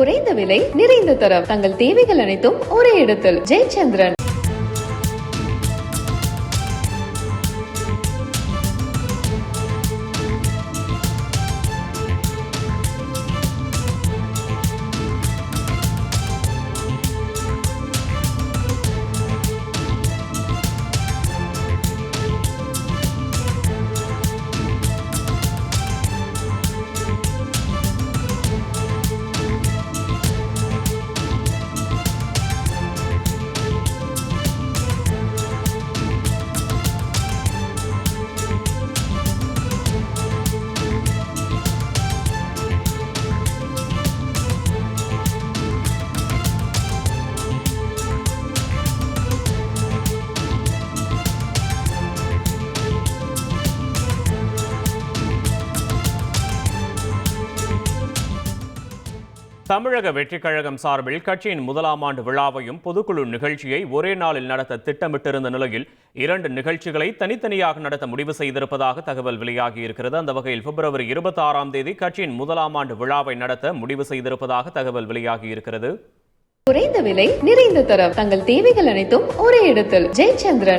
குறைந்த விலை நிறைந்த தரம் தங்கள் தேவைகள் அனைத்தும் ஒரே இடத்தில் ஜெயச்சந்திரன். தமிழக வெற்றிக் கழகம் சார்பில் கட்சியின் முதலாம் ஆண்டு விழாவையும் பொதுக்குழு நிகழ்ச்சியை ஒரே நாளில் நடத்த திட்டமிட்டிருந்த நிலையில் 2 நிகழ்ச்சிகளை தனித்தனியாக நடத்த முடிவு செய்திருப்பதாக தகவல் வெளியாகியிருக்கிறது. அந்த வகையில் பிப்ரவரி 26ஆம் தேதி கட்சியின் முதலாம் ஆண்டு விழாவை நடத்த முடிவு செய்திருப்பதாக தகவல் வெளியாகியிருக்கிறது. குறைந்த விலை நிறைந்த தரம் தங்கள் தேவைகள் அனைத்தும் ஒரே இடத்தில் ஜெயச்சந்திரன்.